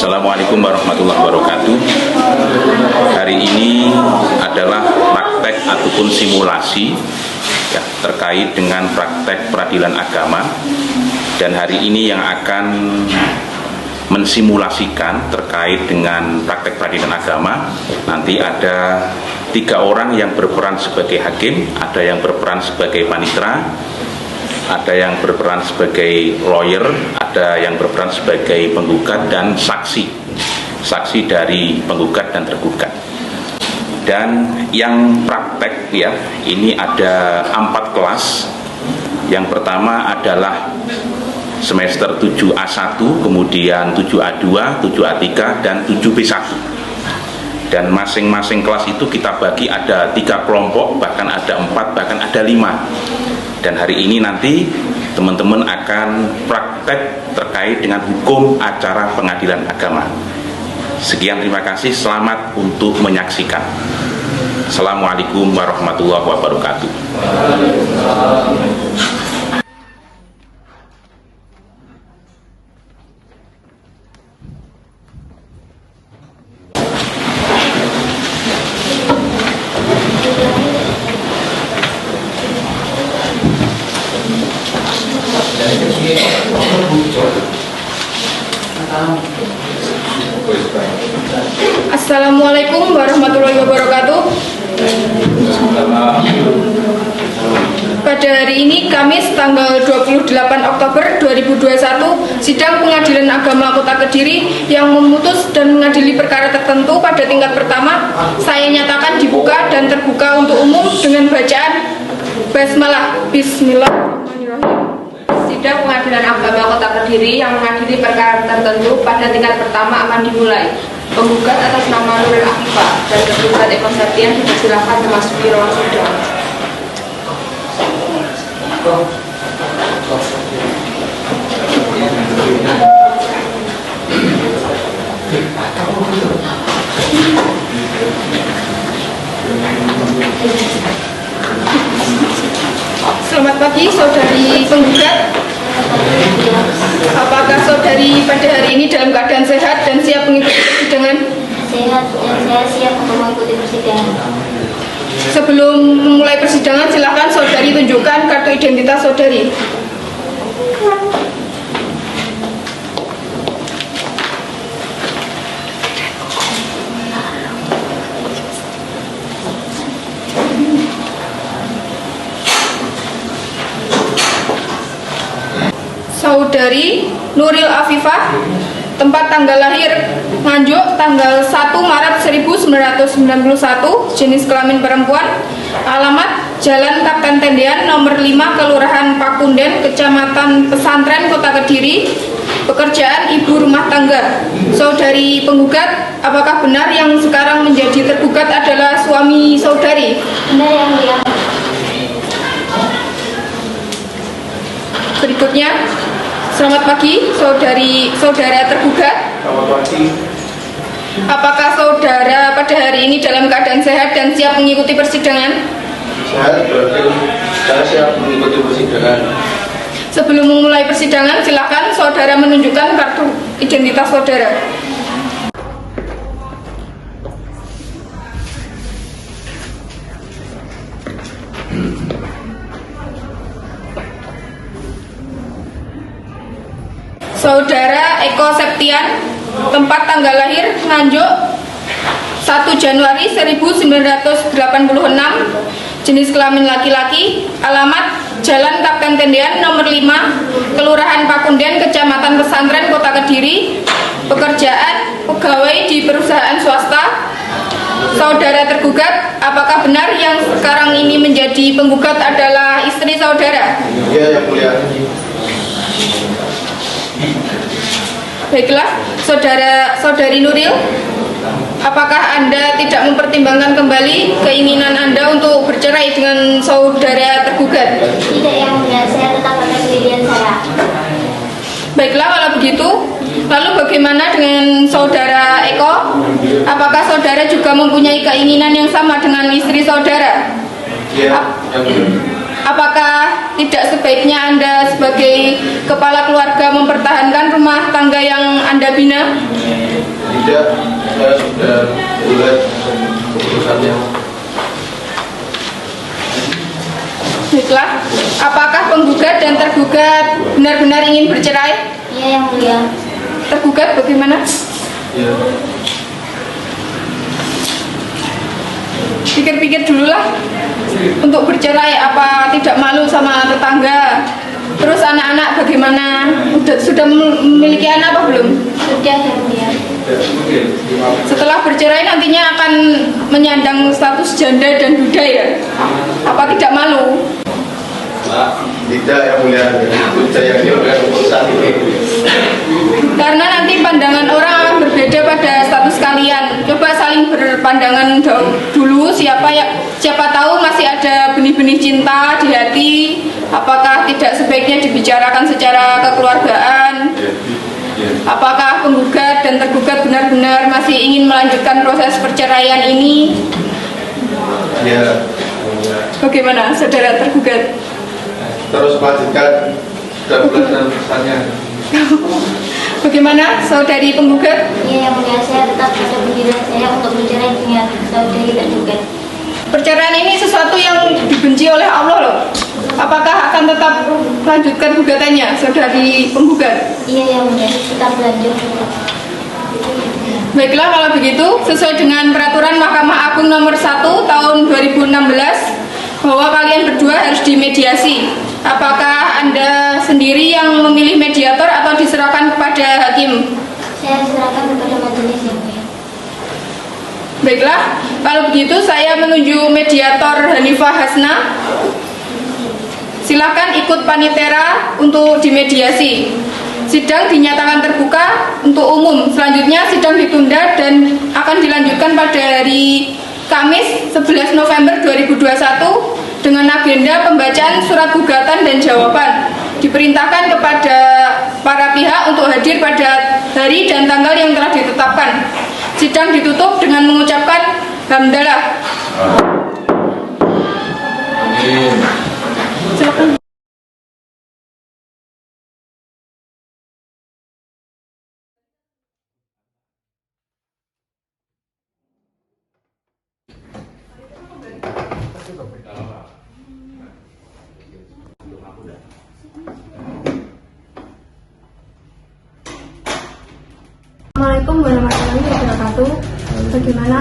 Assalamualaikum warahmatullahi wabarakatuh. Hari ini adalah praktek ataupun simulasi ya, terkait dengan praktek peradilan agama. Dan hari ini yang akan mensimulasikan terkait dengan praktek peradilan agama, nanti ada 3 orang yang berperan sebagai hakim, ada yang berperan sebagai panitera, ada yang berperan sebagai lawyer, ada yang berperan sebagai penggugat dan saksi dari penggugat dan tergugat. Dan yang praktek ya, ini ada 4 kelas. Yang pertama adalah semester 7A1, kemudian 7A2, 7A3, dan 7B1. Dan masing-masing kelas itu kita bagi ada 3 kelompok, bahkan ada 4, bahkan ada 5. Dan hari ini nanti teman-teman akan praktek terkait dengan hukum acara pengadilan agama. Sekian, terima kasih, selamat untuk menyaksikan. Assalamualaikum warahmatullahi wabarakatuh. Assalamualaikum warahmatullahi wabarakatuh. Pada hari ini Kamis tanggal 28 Oktober 2021, sidang Pengadilan Agama Kota Kediri yang memutus dan mengadili perkara tertentu pada tingkat pertama saya nyatakan dibuka dan terbuka untuk umum dengan bacaan basmalah. Bismillahirrahmanirrahim. Sidang Pengadilan Agama Kota Kediri yang mengadili perkara tertentu pada tingkat pertama akan dimulai. Penggugat atas nama Nuril Afifah dan tergugat Eko Septian dipersilakan memasuki ruang sidang. Selamat pagi, saudari penggugat. Apakah saudari pada hari ini dalam keadaan sehat dan siap mengikuti persidangan? Sehat dan saya siap untuk mengikuti persidangan. Sebelum memulai persidangan, silakan saudari tunjukkan kartu identitas saudari. Saudari Nuril Afifah, tempat tanggal lahir Nganjuk tanggal 1 Maret 1991, jenis kelamin perempuan, alamat Jalan Kapten Tendean nomor 5, Kelurahan Pakunden, Kecamatan Pesantren, Kota Kediri, pekerjaan ibu rumah tangga. Saudari penggugat, apakah benar yang sekarang menjadi tergugat adalah suami saudari? Benar, yang mulia. Berikutnya, selamat pagi, saudara tergugat. Selamat pagi. Apakah saudara pada hari ini dalam keadaan sehat dan siap mengikuti persidangan? Sehat, berarti saya siap mengikuti persidangan. Sebelum memulai persidangan, silakan saudara menunjukkan kartu identitas saudara. Saudara Eko Septian, tempat tanggal lahir Nganjuk 1 Januari 1986, jenis kelamin laki-laki, alamat Jalan Kapten Tendean nomor 5, Kelurahan Pakunden, Kecamatan Pesantren, Kota Kediri, pekerjaan pegawai di perusahaan swasta. Saudara tergugat, apakah benar yang sekarang ini menjadi penggugat adalah istri saudara? Iya, yang mulia. Baiklah, saudari Nuril, apakah Anda tidak mempertimbangkan kembali keinginan Anda untuk bercerai dengan saudara tergugat? Tidak, yang mulia, saya tetap pada pilihan saya. Baiklah, kalau begitu, lalu bagaimana dengan saudara Eko? Apakah saudara juga mempunyai keinginan yang sama dengan istri saudara? Iya, yang mulia. Apakah tidak sebaiknya Anda sebagai kepala keluarga mempertahankan rumah tangga yang Anda bina? tidak, saya sudah bulat keputusannya. Baiklah, apakah penggugat dan tergugat benar-benar ingin bercerai? Iya yang mulia. Tergugat bagaimana? Ya. Pikir-pikir dulu lah. Untuk bercerai, apa tidak malu sama tetangga? Terus anak-anak bagaimana? Sudah memiliki anak apa belum? Sudah yang mulia. Setelah bercerai nantinya akan menyandang status janda dan duda ya? Apa tidak malu? Tidak yang mulia, itu saya yang dilakukan urusan ini. Karena nanti pandangan orang akan berbeda pada status kalian. Coba saling berpandangan dulu, siapa tahu masih ada benih-benih cinta di hati. Apakah tidak sebaiknya dibicarakan secara kekeluargaan? Apakah penggugat dan tergugat benar-benar masih ingin melanjutkan proses perceraian ini? Ya. Bagaimana saudara tergugat? Terus melanjutkan dan pesannya. Bagaimana saudari penggugat? Iya yang mulia, saya tetap pada pendirian saya untuk bercerai dengan saudari tergugat. Perceraian ini sesuatu yang dibenci oleh Allah loh. Apakah akan tetap melanjutkan gugatannya saudari penggugat? Iya yang mulia, tetap lanjut. Baiklah kalau begitu, sesuai dengan peraturan Mahkamah Agung nomor 1 tahun 2016 bahwa kalian berdua harus dimediasi. Apakah Anda sendiri yang memilih mediator atau diserahkan kepada hakim? Saya diserahkan kepada majelis yang mulia. Baiklah, kalau begitu saya menuju mediator Hanifah Hasna. Silakan ikut panitera untuk dimediasi. Sidang dinyatakan terbuka untuk umum. Selanjutnya sidang ditunda dan akan dilanjutkan pada hari Kamis 11 November 2021 dengan agenda pembacaan surat gugatan dan jawaban. Diperintahkan kepada para pihak untuk hadir pada hari dan tanggal yang telah ditetapkan. Sidang ditutup dengan mengucapkan hamdalah. Silakan. Assalamualaikum warahmatullahi wabarakatuh. Bagaimana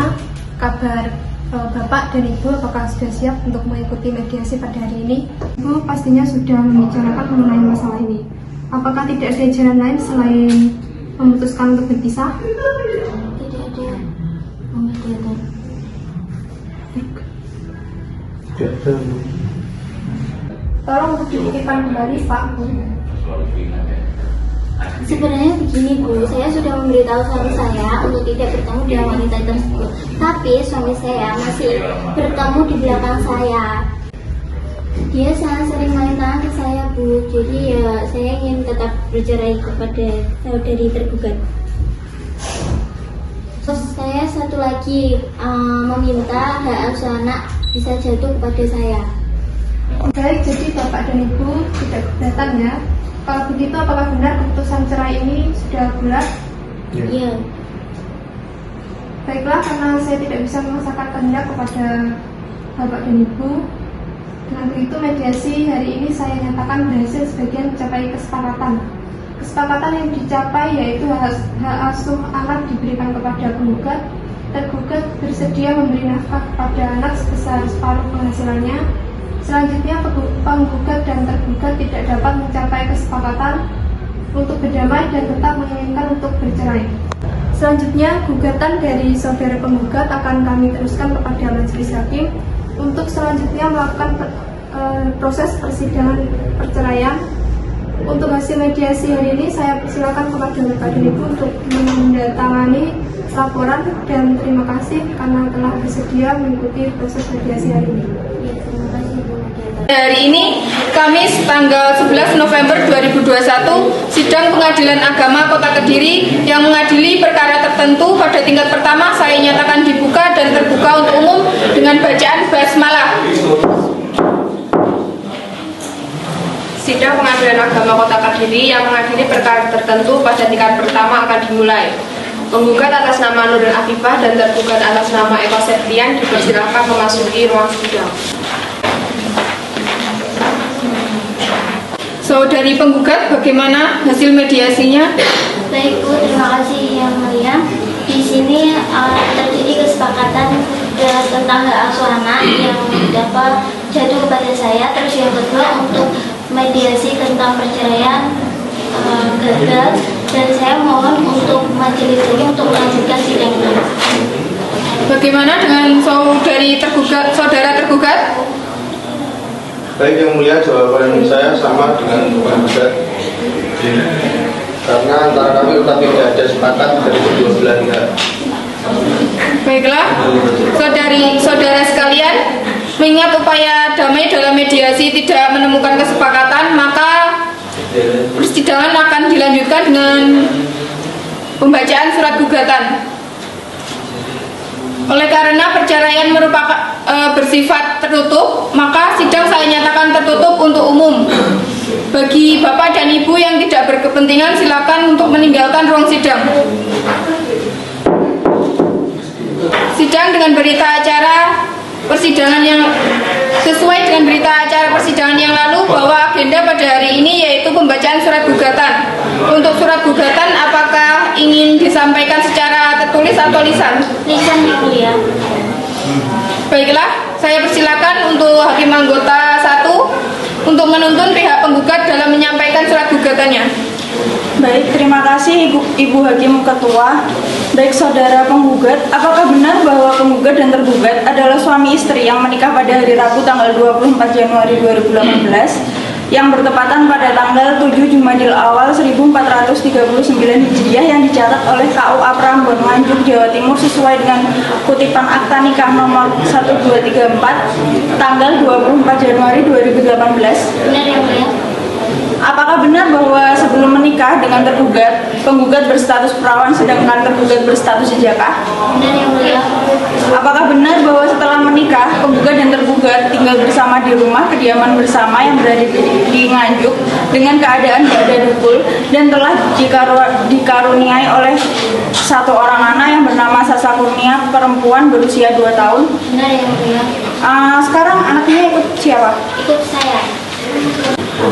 kabar Bapak dan Ibu? Apakah sudah siap untuk mengikuti mediasi pada hari ini? Ibu pastinya sudah membicarakan mengenai masalah ini. Apakah tidak ada jalan lain selain memutuskan untuk berpisah? Tidak ada mediator. Tolong untuk dipikirkan kembali Pak. Sebenarnya begini Bu, saya sudah memberitahu suami saya untuk tidak bertemu dengan wanita tersebut. Tapi suami saya masih bertemu di belakang saya. Dia sangat sering main tangan ke saya Bu. Jadi ya saya ingin tetap bercerai kepada saudari tergugat. Terus saya satu lagi meminta hak asuh anak bisa jatuh kepada saya. Baik, jadi Bapak dan Ibu tidak keberatan ya? Kalau begitu, apakah benar keputusan cerai ini sudah bulat? Iya. Baiklah, karena saya tidak bisa memaksakan kehendak kepada Bapak dan Ibu. Dengan begitu, mediasi hari ini saya nyatakan berhasil sebagian mencapai kesepakatan. Kesepakatan yang dicapai yaitu hak asuh anak diberikan kepada penggugat. Tergugat bersedia memberi nafkah kepada anak sebesar separuh penghasilannya. Selanjutnya, penggugat dan tergugat tidak dapat mencapai kesepakatan untuk berdamai dan tetap menginginkan untuk bercerai. Selanjutnya, gugatan dari saudara penggugat akan kami teruskan kepada majelis hakim untuk selanjutnya melakukan proses persidangan perceraian. Untuk hasil mediasi hari ini, saya persilakan kepada Bapak dan Ibu untuk menandatangani laporan dan terima kasih karena telah bersedia mengikuti proses mediasi hari ini. Ya, terima kasih Bu mediator. Hari ini, Kamis tanggal 11 November 2021, sidang Pengadilan Agama Kota Kediri yang mengadili perkara tertentu pada tingkat pertama saya nyatakan dibuka dan terbuka untuk umum dengan bacaan basmalah. Sidang Pengadilan Agama Kota Kediri yang mengadili perkara tertentu pada tingkat pertama akan dimulai. Penggugat atas nama Nuril Afifah dan tergugat atas nama Eko Septian dipersilakan memasuki ruang sidang. Saudari penggugat, bagaimana hasil mediasinya? Baik Bu, terima kasih Yang Mulia. Di sini terjadi kesepakatan tentang hak asuh anak yang dapat jatuh kepada saya. Terus yang kedua untuk mediasi tentang perceraian gagal, dan saya mohon untuk majelis ini untuk melanjutkan sidang ini. Bagaimana dengan saudara tergugat? Baik Yang Mulia, jawaban saya sama dengan penggugat. Karena antara kami tetap tidak ada sepakat dari kedua belah pihak. Baiklah, saudara sekalian, mengingat upaya damai dalam mediasi tidak menemukan kesepakatan, maka persidangan akan dilanjutkan dengan pembacaan surat gugatan. Oleh karena perceraian merupakan bersifat tertutup, maka sidang saya nyatakan tertutup untuk umum. Bagi Bapak dan Ibu yang tidak berkepentingan, silakan untuk meninggalkan ruang sidang. Sidang dengan berita acara persidangan yang sesuai dengan berita acara persidangan yang lalu, bahwa agenda pada hari ini yaitu pembacaan surat gugatan. Untuk surat gugatan, apakah ingin disampaikan secara tertulis atau lisan? Lisan Yang Mulia. Baiklah, saya persilakan untuk Hakim Anggota 1 untuk menuntun pihak penggugat dalam menyampaikan surat gugatannya. Baik, terima kasih Ibu Hakim Ketua. Baik saudara penggugat, apakah benar bahwa penggugat dan tergugat adalah suami istri yang menikah pada hari Rabu tanggal 24 Januari 2018 yang bertepatan pada tanggal 7 Jumadil Awal 1439 Hijriah yang dicatat oleh KUA Prambon Nganjuk, Jawa Timur sesuai dengan kutipan akta nikah nomor 1234 tanggal 24 Januari 2018? Benar Yang Mulia. Apakah benar bahwa sebelum menikah dengan tergugat, penggugat berstatus perawan sedangkan tergugat berstatus sejakah? Benar Yang Mulia. Apakah benar bahwa setelah menikah, penggugat dan tergugat tinggal bersama di rumah kediaman bersama yang berada di Nganjuk dengan keadaan tidak ada dukul dan telah dikaruniai oleh satu orang anak yang bernama Sasa Kurnia, perempuan berusia 2 tahun? Benar Yang Mulia. Sekarang anaknya ikut siapa? Ikut saya.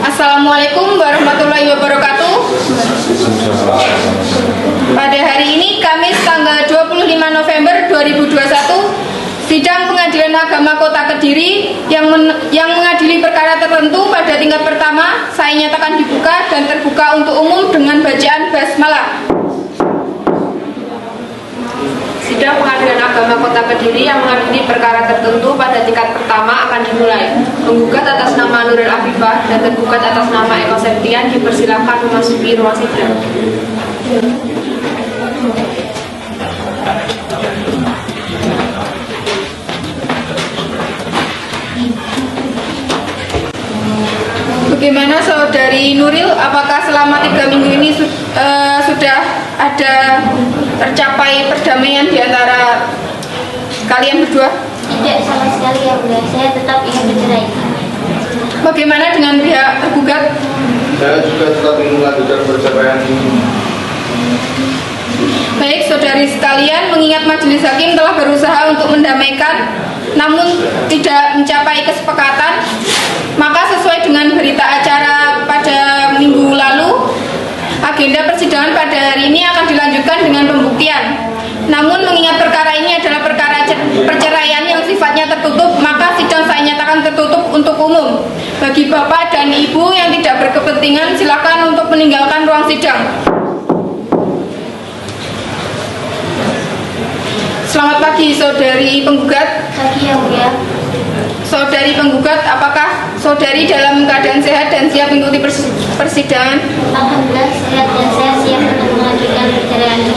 Assalamualaikum warahmatullahi wabarakatuh. Pada hari ini, Kamis tanggal 25 November 2021, sidang Pengadilan Agama Kota Kediri yang mengadili perkara tertentu pada tingkat pertama saya nyatakan dibuka dan terbuka untuk umum dengan bacaan basmalah. Sidang Pengadilan Agama Kota Kediri yang mengadili perkara tertentu pada tingkat pertama akan dimulai. Penggugat atas nama Nuril Afifah dan tergugat atas nama Eko Septian dipersilakan memasuki ruang sidang. Bagaimana saudari Nuril? Apakah selama 3 minggu ini sudah ada tercapai perdamaian di antara kalian berdua? Tidak sama sekali Yang Mulia. Saya tetap ingin bercerai. Bagaimana dengan pihak tergugat? Saya juga tetap ingin melanjutkan perceraian ini. Baik, saudari sekalian, mengingat majelis hakim telah berusaha untuk mendamaikan namun tidak mencapai kesepakatan, maka sesuai dengan berita acara pada minggu lalu, agenda persidangan pada hari ini akan dilanjutkan dengan pembuktian. Namun mengingat perkara ini adalah perkara perceraian yang sifatnya tertutup, maka sidang saya nyatakan tertutup untuk umum. Bagi Bapak dan Ibu yang tidak berkepentingan, silakan untuk meninggalkan ruang sidang. Selamat pagi saudari penggugat. Pagi Yang Mulia. Saudari penggugat, apakah saudari dalam keadaan sehat dan siap mengikuti persidangan? Alhamdulillah sehat dan saya siap untuk melanjutkan perceraian ini.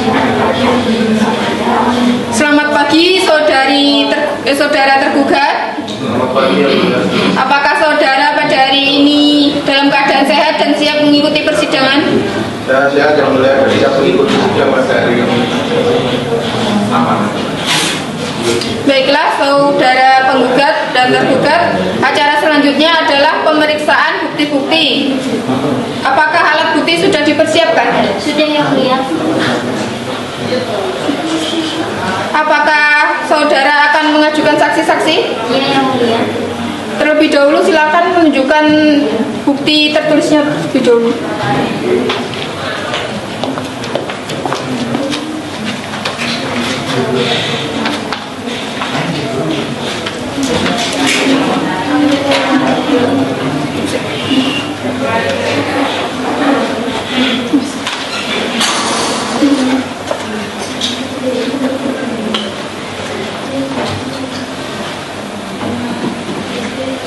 Selamat pagi saudara tergugat. Selamat pagi Yang Mulia. Apakah saudara pada hari ini dalam keadaan sehat dan siap mengikuti persidangan? Saya sehat Yang Mulia, dan siap mengikuti sidang pada hari ini. Aman. Baiklah saudara penggugat dan tergugat, acara selanjutnya adalah pemeriksaan bukti-bukti. Apakah alat bukti sudah dipersiapkan? Sudah Yang Mulia. Apakah saudara akan mengajukan saksi-saksi? Iya, Yang Mulia. Terlebih dahulu silakan menunjukkan bukti tertulisnya terlebih dahulu.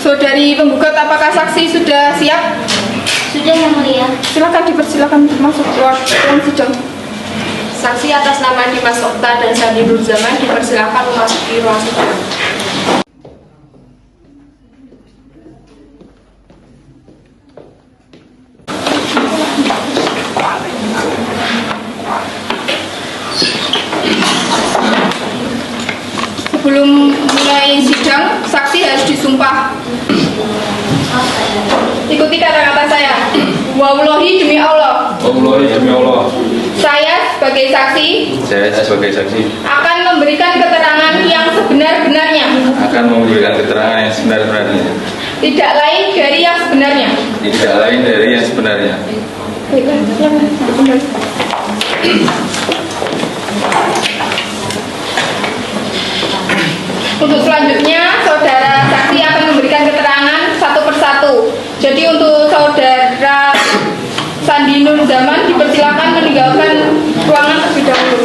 Saudari penggugat, apakah saksi sudah siap? Sudah, Yang Mulia. Silakan dipersilakan untuk masuk ke ruang sidang. Saksi atas nama Dimas Okta dan Sandi Nurzaman dipersilakan memasuki ruang sidang. Sebelum mulai sidang, saksi harus disumpah. Ikuti kata-kata saya. Wallahi demi Allah. Wallahi demi Allah. Saya sebagai saksi akan memberikan keterangan yang sebenar-benarnya. Akan memberikan keterangan yang sebenar-benarnya. Tidak lain dari yang sebenarnya. Tidak lain dari yang sebenarnya. Baiklah, silakan. Untuk selanjutnya, saudara saksi akan memberikan keterangan satu persatu. Jadi untuk saudara Sandi Nurzaman dipersilakan meninggalkan ruangan terlebih dahulu.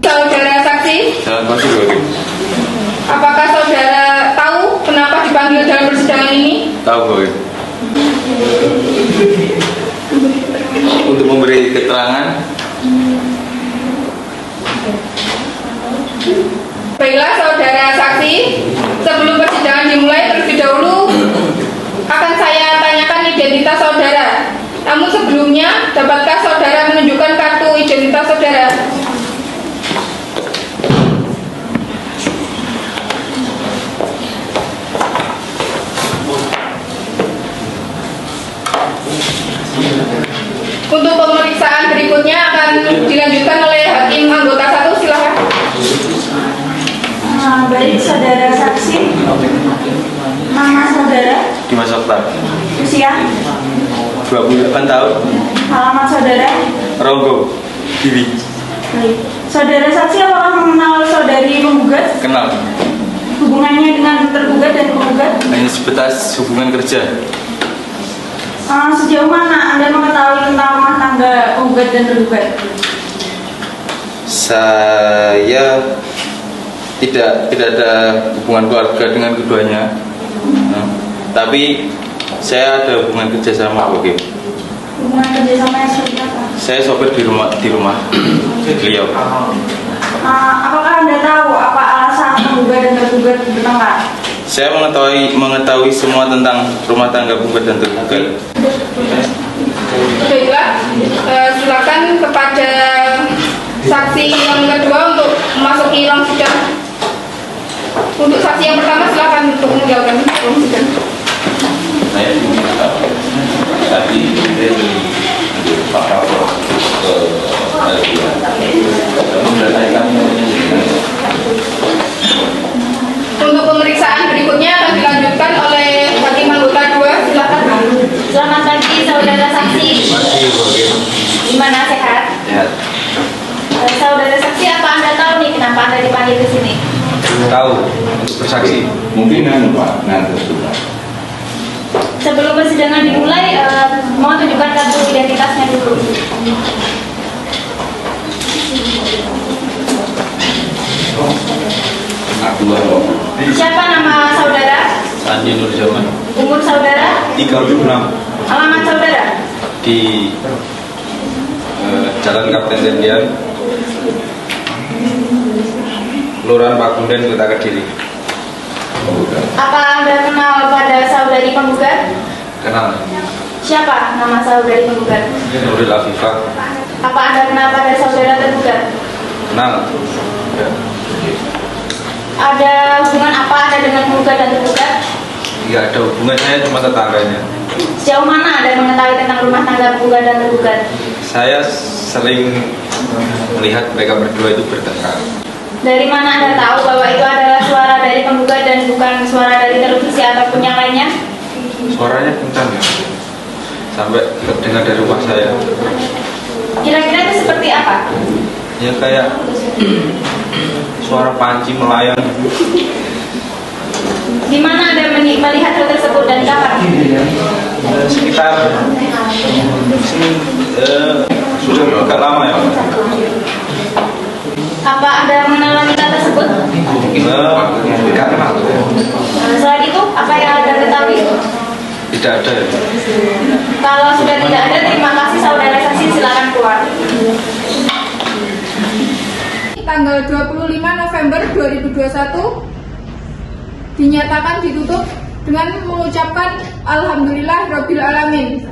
Saudara saksi, Selamat pagi, Bu Hakim. apakah saudara tahu kenapa dipanggil dalam persidangan ini? Tahu, Bu Hakim. Untuk memberi keterangan. Baiklah saudara saksi, sebelum persidangan dimulai terlebih dahulu akan saya tanyakan identitas saudara. Namun sebelumnya, dapatkah saudara menunjukkan kartu identitas saudara? Untuk pemeriksaan berikutnya akan dilanjutkan oleh hakim anggota 1, silakan. Baik, saudara saksi. Nama saudara, Dimas Okta, usia, 28 tahun, alamat saudara. Ronggo, Bibi. Baik. Saudara saksi apakah mengenal saudari penggugat? Kenal. Hubungannya dengan tergugat dan penggugat? Hanya sebatas hubungan kerja. Sejauh mana Anda mengetahui tentang rumah tangga penggugat dan tergugat? Saya tidak ada hubungan keluarga dengan keduanya. Tapi saya ada hubungan kerjasama, Bu Hakim. Hubungan kerjasama yang seperti apa? Saya sopir di rumah beliau. Apakah Anda tahu apa alasan penggugat dan tergugat bertengkar? Saya mengetahui semua tentang rumah tangga penggugat dan tergugat. Baiklah, silakan kepada saksi yang kedua untuk memasuki ruang sidang. Untuk saksi yang pertama silakan untuk meninggalkan ruang sidang. Saya tadi saya beli Pak Kapol ke Untuk pemeriksaan berikutnya akan dilanjutkan oleh hakim anggota 2, silakan. Selamat pagi, saudara saksi. Gimana, sehat? Sehat. Saudara saksi, apa Anda tahu nih kenapa Anda dipanggil ke sini? Tahu untuk bersaksi. mungkin Pak nanti sudah. Sebelum persidangan dimulai, mohon tunjukkan kartu identitasnya dulu. Siapa nama saudara? Sandi Nurzaman. Umur saudara? 36. Alamat saudara? Di Jalan Kapten Tendian, Kelurahan Pakunden, Kota Kediri. Apa Anda kenal pada saudari penggugat? Kenal. Siapa nama saudari penggugat? Nuril Afifah. Apa Anda kenal pada saudara tergugat? Kenal. Ada hubungan apa Anda dengan penggugat dan tergugat? Tidak ada hubungan, saya cuma tetangganya. Sejauh mana Anda mengetahui tentang rumah tangga penggugat dan tergugat? Saya sering melihat mereka berdua itu bertengkar. Dari mana Anda tahu bahwa itu adalah suara dari penggugat dan bukan suara dari televisi ataupun yang lainnya? Suaranya kencang ya, sampai terdengar dari rumah saya. Kira-kira itu seperti apa? Ya kayak suara panci melayang. Di mana Anda melihat hal tersebut dan kapan? Sekitar sudah agak lama ya. Apa Anda mengenal wanita tersebut? Tidak kenal. Selain itu, apa yang Anda ketahui? Tidak ada ya. Kalau sudah tidak ada, terima kasih saudara saksi, silakan keluar. Tanggal 25 November 2021 dinyatakan ditutup dengan mengucapkan Alhamdulillah Rabbil Alamin.